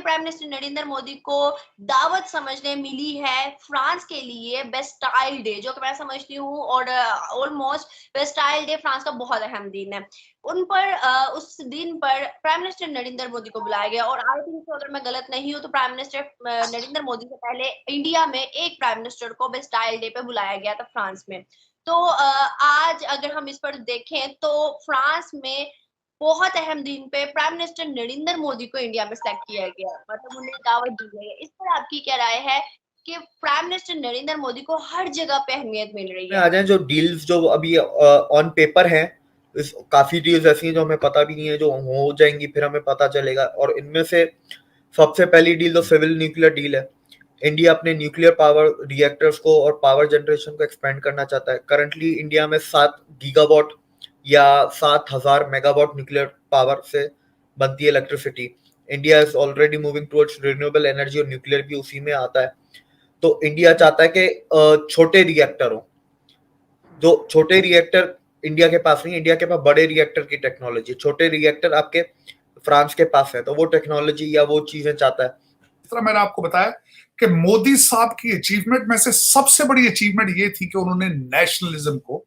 Prime minister Narendra Modi को दावत समझने मिली है फ्रांस के लिए बेस्टाइल डे, जो कि मैं समझती हूँ और ऑलमोस्ट बेस्टाइल डे फ्रांस का बहुत अहम दिन है। उन पर उस दिन पर प्राइम मिनिस्टर नरेंद्र मोदी को बुलाया गया और आई थिंक अगर मैं गलत नहीं हूँ तो प्राइम मिनिस्टर नरेंद्र मोदी से पहले इंडिया में एक प्राइम मिनिस्टर को बेस्टाइल डे पे बुलाया गया था फ्रांस में। तो आज अगर हम इस पर देखें तो फ्रांस में बहुत अहम दिन पे प्राइम मिनिस्टर नरेंद्र मोदी को इंडिया में सेलेक्ट किया गया, मतलब उन्हें दावत दी गई है। इस पर आपकी क्या राय है कि प्राइम मिनिस्टर नरेंद्र मोदी को हर जगह पे अहमियत मिल रही में है? आ जाए जो डील्स जो अभी ऑन पेपर हैं, काफी डील्स ऐसी हैं जो हमें पता भी नहीं है, जो हो जाएंगी फिर हमें पता चलेगा। और इनमें से सबसे पहली डील तो सिविल न्यूक्लियर डील है। इंडिया अपने न्यूक्लियर पावर रिएक्टर्स को और पावर जनरेशन को एक्सपेंड करना चाहता है। करंटली इंडिया में 7 गीगावाट या 7,000 मेगावाट न्यूक्लियर पावर से बनती है electricity. India is already moving towards renewable energy और न्यूक्लियर भी उसी में आता है। तो इंडिया चाहता है कि छोटे रिएक्टर हो, जो छोटे रिएक्टर इंडिया के पास नहीं, इंडिया के पास बड़े रिएक्टर की टेक्नोलॉजी, छोटे रिएक्टर आपके फ्रांस के पास है, तो वो टेक्नोलॉजी या वो चीजें चाहता है। इस तरह मैंने आपको बताया कि मोदी साहब की अचीवमेंट में से सबसे बड़ी अचीवमेंट ये थी कि उन्होंने नेशनलिज्म को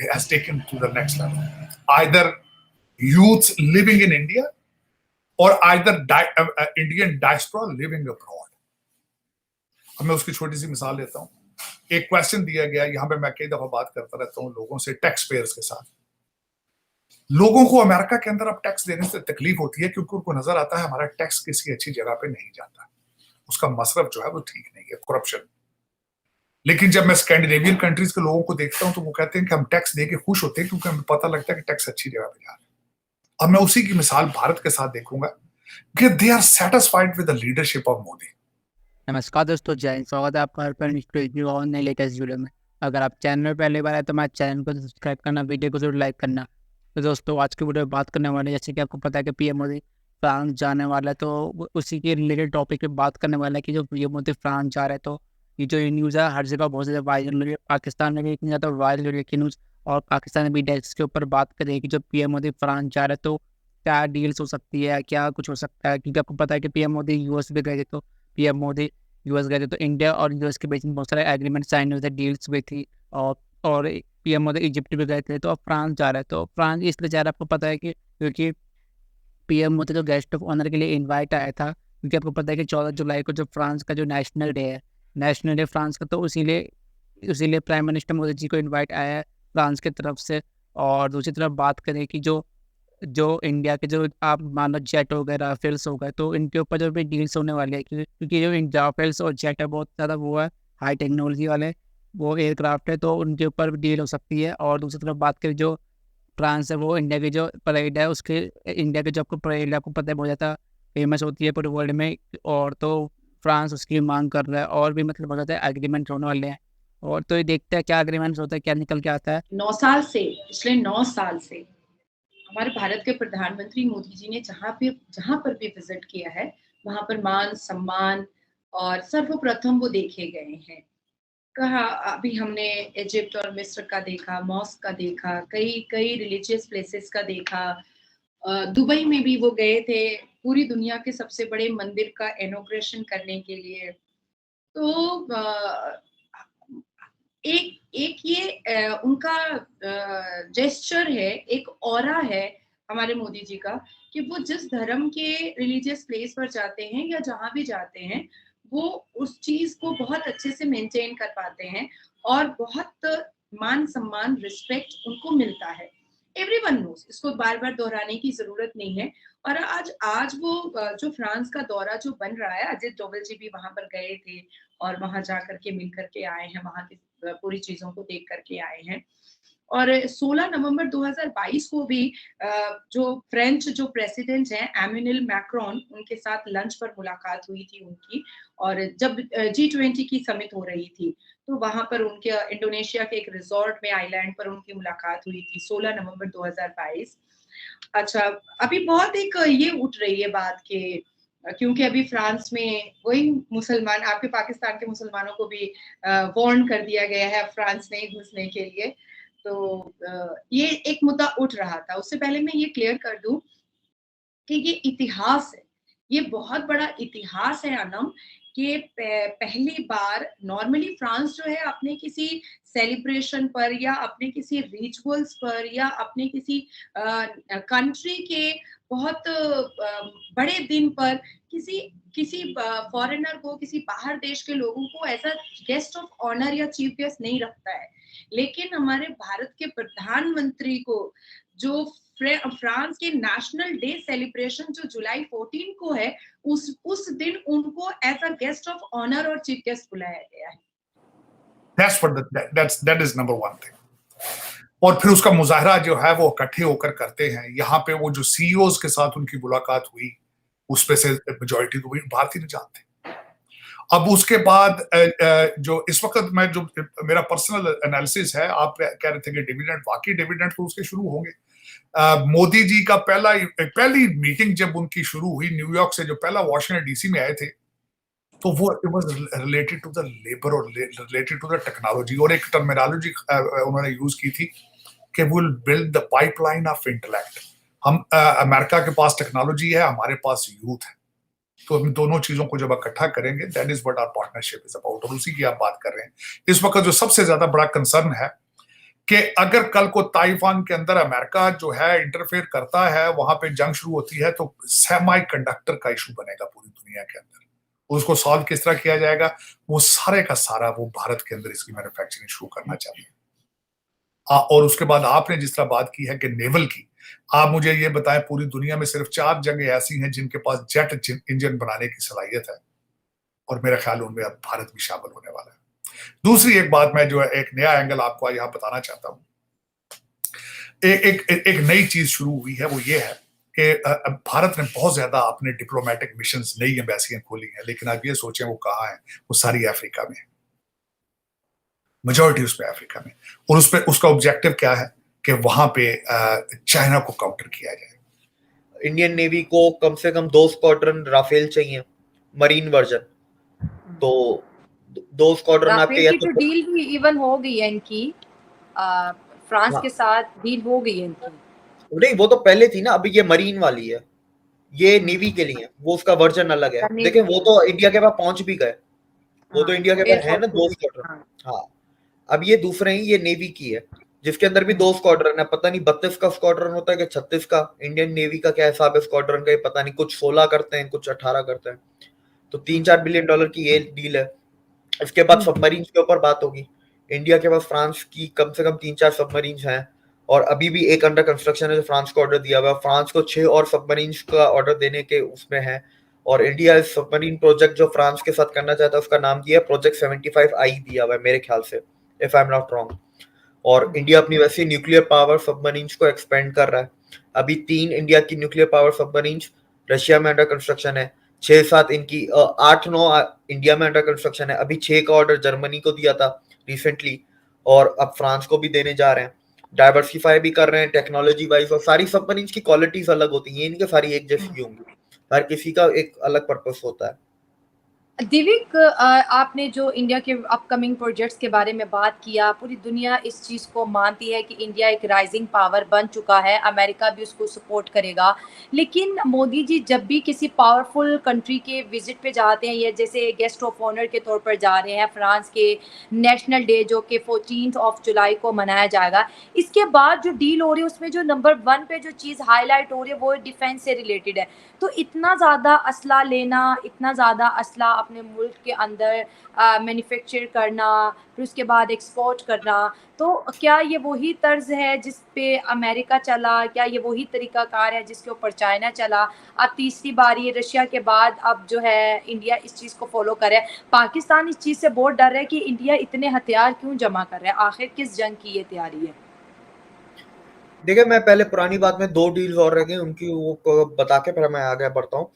has taken to the next level. Either youth living in India or either Indian diaspora living abroad. अब मैं उसकी छोटी सी मिसाल लेता हूँ। एक क्वेश्चन दिया गया, यहाँ पे मैं कई दफा बात करता रहता हूँ लोगों से, टैक्स पेयर्स के साथ। लोगों को अमेरिका के अंदर अब टैक्स देने से तकलीफ होती है क्योंकि उनको नजर आता है हमारा टैक्स किसी अच्छी जगह पे नहीं जाता, उसका मसरफ जो है वो ठीक नहीं है, करप्शन। लेकिन जब मैं स्कैंडिनेवियन कंट्रीज के लोगों को देखता हूं तो वो कहते हैं कि हम टैक्स देके खुश होते हैं क्योंकि हमें पता लगता है कि टैक्स अच्छी जगह पे जा रहा है। अब मैं उसी की मिसाल भारत के साथ देखूंगा कि they are satisfied with the leadership of Modi. नमस्कार दोस्तों, जय हिंद। स्वागत है आपका हर पर न्यूज़ और नई लेटेस्ट वीडियो में। अगर आप चैनल में पहली बार आए तो हमारे चैनल को सब्सक्राइब करना, वीडियो को जरूर लाइक करना। तो दोस्तों आज की वीडियो में बात करने वाले हैं, जैसे कि आपको पता है कि पीएम मोदी फ्रांस जाने वाला है, तो उसी के रिलेटेड टॉपिक पे बात करने वाला है कि जो पीएम मोदी फ्रांस जा रहे हैं, तो ये जो न्यूज़ है हर जगह बहुत ज़्यादा वायरल हो रही है। पाकिस्तान में भी इतनी ज़्यादा वायरल हो रही है कि न्यूज़, और पाकिस्तान में भी डेस्क के ऊपर बात करें कि जो पीएम मोदी फ्रांस जा रहे हैं तो क्या डील्स हो सकती है, क्या कुछ हो सकता है। क्योंकि आपको पता है कि पीएम मोदी यूएस भी गए थे, तो पीएम मोदी यूएस गए थे तो इंडिया और यूएस के बीच में बहुत सारे एग्रीमेंट साइन हुए थे, डील्स हुई थी। और पीएम मोदी इजिप्ट भी गए थे, तो अब फ्रांस जा रहे हैं। तो फ्रांस इसलिए जा रहा है, आपको पता है कि क्योंकि पीएम मोदी जो गेस्ट ऑफ ऑनर के लिए इनवाइट आया था, क्योंकि आपको पता है कि 14 जुलाई को जो फ्रांस का जो नेशनल डे है, नेशनल डे फ्रांस का, तो इसीलिए प्राइम मिनिस्टर मोदी जी को इन्वाइट आया है फ्रांस की तरफ से। और दूसरी तरफ बात करें कि जो इंडिया के जो आप मान लो जेट हो गए, राफेल्स हो गए, तो इनके ऊपर जो भी डील्स होने वाली है, क्योंकि जो राफेल्स और जेट है बहुत ज़्यादा वो है हाई टेक्नोलॉजी वाले वो एयरक्राफ्ट है, तो उनके ऊपर भी डील हो सकती है। और दूसरी तरफ बात करें जो फ्रांस है, वो इंडिया की जो परेड है उसके, इंडिया की जो आपको परेड है आपको पता है बहुत ज़्यादा फेमस होती है पूरे वर्ल्ड में, और तो फ्रांस उसकी मांग कर रहा है और भी मतलब बहुत ज़्यादा एग्रीमेंट होने वाले हैं। और तो ये देखते हैं क्या एग्रीमेंट होता है, क्या निकल के आता है। पिछले 9 साल से हमारे भारत के प्रधानमंत्री मोदी जी ने जहाँ पर भी विजिट किया है वहां पर मान सम्मान और सर्वप्रथम वो देखे गए हैं। कहा अभी हमने इजिप्ट और मिस्र का देखा, मॉस्क का देखा, कई रिलीजियस प्लेसेस का देखा। दुबई में भी वो गए थे पूरी दुनिया के सबसे बड़े मंदिर का इनॉग्रेशन करने के लिए। तो एक ये उनका जेस्चर है, एक ऑरा है हमारे मोदी जी का कि वो जिस धर्म के रिलीजियस प्लेस पर जाते हैं या जहां भी जाते हैं वो उस चीज को बहुत अच्छे से मेंटेन कर पाते हैं और बहुत मान सम्मान रिस्पेक्ट उनको मिलता है। एवरीवन नोस, इसको बार बार दोहराने की जरूरत नहीं है। और आज वो जो फ्रांस का दौरा जो बन रहा है, अजित डोभाल जी भी वहां पर गए थे और वहां जा करके मिल करके आए हैं, वहां की पूरी चीजों को देख करके आए हैं। और 16 नवंबर 2022 को भी जो फ्रेंच जो प्रेसिडेंट हैं एम्यूनल मैक्रोन, उनके साथ लंच पर मुलाकात हुई थी उनकी। और जब G20 की समिट हो रही थी तो वहां पर उनके इंडोनेशिया के एक रिजॉर्ट में आइलैंड पर उनकी मुलाकात हुई थी 16 नवंबर 2022। अच्छा, अभी बहुत एक ये उठ रही है बात के, क्योंकि अभी फ्रांस में वही मुसलमान, आपके पाकिस्तान के मुसलमानों को भी वार्न कर दिया गया है फ्रांस नहीं घुसने के लिए। तो ये एक मुद्दा उठ रहा था। उससे पहले मैं ये क्लियर कर दूं कि ये इतिहास है, ये बहुत बड़ा इतिहास है अनम, कि पहली बार नॉर्मली फ्रांस जो है अपने किसी सेलिब्रेशन पर या अपने किसी रिचुअल्स पर या अपने किसी कंट्री के बहुत बड़े दिन पर किसी किसी फॉरेनर को, किसी बाहर देश के लोगों को as a guest of honour या चीफ गेस्ट नहीं रखता है। लेकिन हमारे भारत के प्रधानमंत्री को जो फ्रांस के नेशनल डे सेलिब्रेशन जो जुलाई 14 को है, उस दिन उनको as a guest of honour और चीफ गेस्ट बुलाया गया है। that is number one thing. और फिर उसका मुजाहरा जो है वो इकट्ठे होकर करते हैं। यहाँ पे वो जो सीईओज के साथ उनकी मुलाकात हुई, उसपे से मेजॉरिटी तो भारतीय नहीं जानते। अब उसके बाद जो इस वक्त मैं जो मेरा पर्सनल एनालिसिस है, आप कह रहे थे कि डिविडेंड, वाकई डिविडेंड तो उसके शुरू होंगे। मोदी जी का पहली मीटिंग जब उनकी शुरू हुई न्यूयॉर्क से, जो पहला वॉशिंगटन डीसी में आए थे, तो वो it was related to the labour और रिलेटेड टू द टेक्नोलॉजी, और एक टर्मिनोलॉजी उन्होंने यूज की थी कि will build the pipeline of intellect. हम अमेरिका के पास टेक्नोलॉजी है, हमारे पास यूथ है, तो हम दोनों चीजों को जब इकट्ठा करेंगे, that is what our partnership is about, और उसी की आप बात कर रहे हैं। इस वक्त जो सबसे ज्यादा बड़ा कंसर्न है कि अगर कल को ताइवान के अंदर अमेरिका जो है इंटरफेयर करता है, वहां पे जंग शुरू होती है, तो सेमी कंडक्टर का इशू बनेगा पूरी दुनिया के अंदर। उसको सॉल्व किस तरह किया जाएगा, वो सारे का सारा वो भारत के अंदर इसकी मैन्युफैक्चरिंग शुरू करना चाहिए। और उसके बाद आपने जिस तरह बात की है कि नेवल की, आप मुझे ये बताएं, पूरी दुनिया में सिर्फ 4 जगह ऐसी हैं जिनके पास जेट इंजन बनाने की सलाहियत है, और मेरा ख्याल उनमें अब भारत भी शामिल होने वाला है। दूसरी एक बात मैं जो है एक नया एंगल आपको यहाँ बताना चाहता हूँ। एक नई चीज शुरू हुई है, वो ये है कि भारत ने बहुत ज्यादा अपने डिप्लोमेटिक मिशंस, नई एम्बेसियां खोली हैं, लेकिन आप ये सोचें वो कहाँ है, वो सारी अफ्रीका में है, मेजॉरिटी उसमें अफ्रीका में। और उस पे उसका ऑब्जेक्टिव क्या है कि वहां पे चाइना को काउंटर किया जाए। इंडियन नेवी को कम से कम 2 स्क्वाड्रन राफेल चाहिए, मरीन वर्जन। तो 2 स्क्वाड्रन आपके, राफेल की तो डील भी इवन हो गई है इनकी, फ्रांस के साथ डील हो गई है इनकी। नहीं, वो तो पहले थी ना, अभी ये मरीन वाली है, ये नेवी के लिए, वो उसका वर्जन अलग है। देखिए वो तो इंडिया के पास पहुंच भी गए, वो तो इंडिया के पास है ना 2 स्क्वाड्रन। हाँ, अब ये दूसरे ही, ये नेवी की है, जिसके अंदर भी 2 स्क्वाड्रन है। पता नहीं 32 का स्क्वाड्रन होता है कि 36 का। इंडियन नेवी का क्या हिसाब है स्क्वाड्रन का, ये पता नहीं, कुछ 16 करते हैं, कुछ 18 करते हैं। तो $3-4 बिलियन की ये डील है। इसके बाद सबमरीन के ऊपर बात होगी। इंडिया के पास फ्रांस की कम से कम 3-4 सबमरीन हैं, और अभी भी एक अंडर कंस्ट्रक्शन है जो फ्रांस को ऑर्डर दिया हुआ है। फ्रांस को 6 और सबमरीन का ऑर्डर देने के उसमें है, और इंडिया इस सबमरीन प्रोजेक्ट जो फ्रांस के साथ करना चाहता है उसका नाम दिया प्रोजेक्ट 75I दिया हुआ है मेरे ख्याल से, if I am not wrong. और इंडिया अपनी वैसे न्यूक्लियर पावर सबमरीन को एक्सपेंड कर रहा है। अभी 3 इंडिया की न्यूक्लियर पावर सबमरीन रशिया में अंडर कंस्ट्रक्शन है, 6-7 इनकी 8-9 इंडिया में अंडर कंस्ट्रक्शन है। अभी 6 का ऑर्डर जर्मनी को दिया था रिसेंटली, और अब फ्रांस को भी देने जा रहे हैं। डाइवर्सिफाई भी कर रहे हैं टेक्नोलॉजी वाइज, और सारी सबमरीन की क्वालिटीज अलग होती हैं, ये नहीं कि सारी एक जैसी होंगी, हर किसी का एक अलग पर्पस होता है। दिविक, आपने जो इंडिया के अपकमिंग प्रोजेक्ट्स के बारे में बात किया, पूरी दुनिया इस चीज़ को मानती है कि इंडिया एक राइजिंग पावर बन चुका है, अमेरिका भी उसको सपोर्ट करेगा। लेकिन मोदी जी जब भी किसी पावरफुल कंट्री के विजिट पे जाते हैं, या जैसे गेस्ट ऑफ ऑनर के तौर पर जा रहे हैं फ्रांस के नेशनल डे जो कि 14 जुलाई को मनाया जाएगा, इसके बाद जो डील हो रही है उसमें जो नंबर 1 पे जो चीज़ हाईलाइट हो रही है वो डिफेंस से रिलेटेड है। तो इतना ज़्यादा असला लेना, इतना ज़्यादा असला अपने मुल्क के अंदर मैन्युफैक्चर करना, फिर उसके बाद एक्सपोर्ट करना, तो क्या ये वही तर्ज है जिस पे अमेरिका चला? क्या ये वही तरीकाकार है जिसके ऊपर चाइना चला? अब तीसरी बारी रशिया के बाद अब जो है इंडिया इस चीज़ को फॉलो करे। पाकिस्तान इस चीज़ से बहुत डर रहा है कि इंडिया इतने हथियार क्यों जमा कर रहा है, आखिर किस जंग की ये तैयारी है? देखिए, मैं पहले पुरानी बात में 2 डील्स और रह गई उनकी, वो बता के फिर मैं आगे बढ़ता हूँ।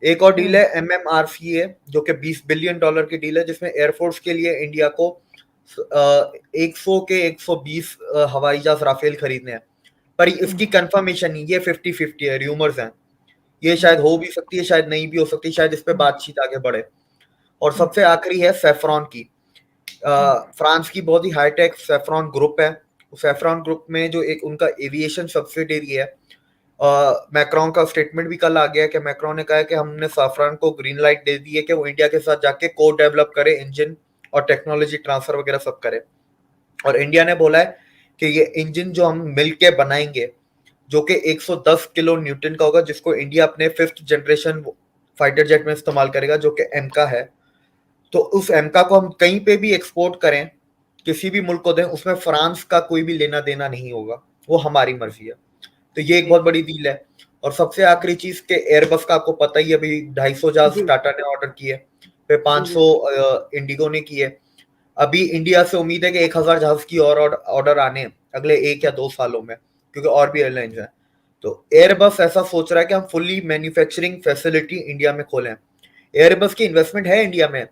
एक और डील है MMRCA, जो कि $20 बिलियन की डील है, जिसमें एयरफोर्स के लिए इंडिया को 100 के 120 हवाई जहाज राफेल खरीदने हैं। पर इसकी कंफर्मेशन नहीं, ये 50-50 है, र्यूमर्स हैं। ये शायद हो भी सकती है, शायद नहीं भी हो सकती, शायद इस पे बातचीत आगे बढ़े। और सबसे आखिरी है सेफ्रॉन की। फ्रांस की बहुत ही हाईटेक सेफ्रॉन ग्रुप है। सेफ्रॉन ग्रुप में जो एक उनका एविएशन सब्सिडियरी है, मैक्रोन का स्टेटमेंट भी कल आ गया कि मैक्रोन ने कहा है कि हमने साफरान को ग्रीन लाइट दे दी है कि वो इंडिया के साथ जाके कोड डेवलप करे, इंजन और टेक्नोलॉजी ट्रांसफर वगैरह सब करे। और इंडिया ने बोला है कि ये इंजन जो हम मिलके बनाएंगे जो कि 110 किलो न्यूटन का होगा, जिसको इंडिया अपने 5th जनरेशन फाइटर जेट में इस्तेमाल करेगा जो कि एमका है। तो उस एमका को हम कहीं पे भी एक्सपोर्ट करें, किसी भी मुल्क को दें, उसमें फ्रांस का कोई भी लेना देना नहीं होगा, वो हमारी मर्जी है। तो ये एक बहुत बड़ी डील है। और सबसे आखिरी चीज के एयरबस का आपको पता ही है, अभी 250 जहाज टाटा ने ऑर्डर किए, फिर 500 इंडिगो ने किए। अभी इंडिया से उम्मीद है कि 1000 जहाज की और ऑर्डर आने अगले 1 या 2 सालों में, क्योंकि और भी एयरलाइंस हैं। तो एयरबस ऐसा सोच रहा है कि हम फुल्ली मैन्युफैक्चरिंग फैसिलिटी इंडिया में खोलें। एयरबस की इन्वेस्टमेंट है इंडिया में,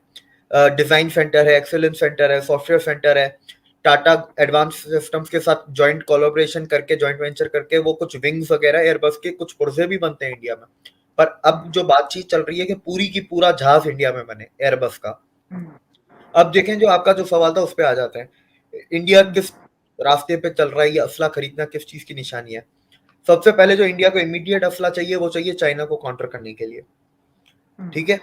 डिजाइन सेंटर है, एक्सेलेंस सेंटर है, सॉफ्टवेयर सेंटर है। टाटा एडवांस सिस्टम्स के साथ जॉइंट कोलैबोरेशन करके, जॉइंट वेंचर करके वो कुछ विंग्स वगैरह एयरबस के कुछ पुर्जे भी बनते हैं इंडिया में। पर अब जो बातचीत चल रही है कि पूरी की पूरा जहाज इंडिया में बने एयरबस का। अब देखें, जो आपका जो सवाल था उस पर आ जाते हैं, इंडिया किस रास्ते पे चल रहा है, ये असला खरीदना किस चीज की निशानी है। सबसे पहले जो इंडिया को इमीडिएट असला चाहिए वो चाहिए चाइना को काउंटर करने के लिए, ठीक है।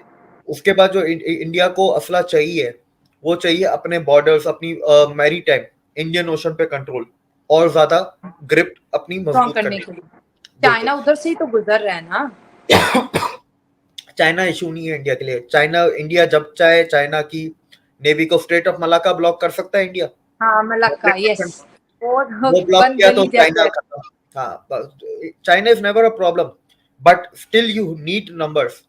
उसके बाद जो इंडिया को असला चाहिए वो चाहिए अपने बॉर्डर्स, अपनी मैरीटाइम इंडियन ओशन पे कंट्रोल और ज्यादा ग्रिप अपनी मजबूत करने के लिए। चाइना उधर से ही तो गुजर रहा है ना। चाइना इशू नहीं है इंडिया के लिए। इंडिया जब चाहे चाइना की नेवी को स्ट्रेट ऑफ मलाका ब्लॉक कर सकता है इंडिया। हाँ, मलाक्का, यस, वो ब्लॉक किया तो चाइना खत्म। हाँ, China is never a problem, but still you need numbers.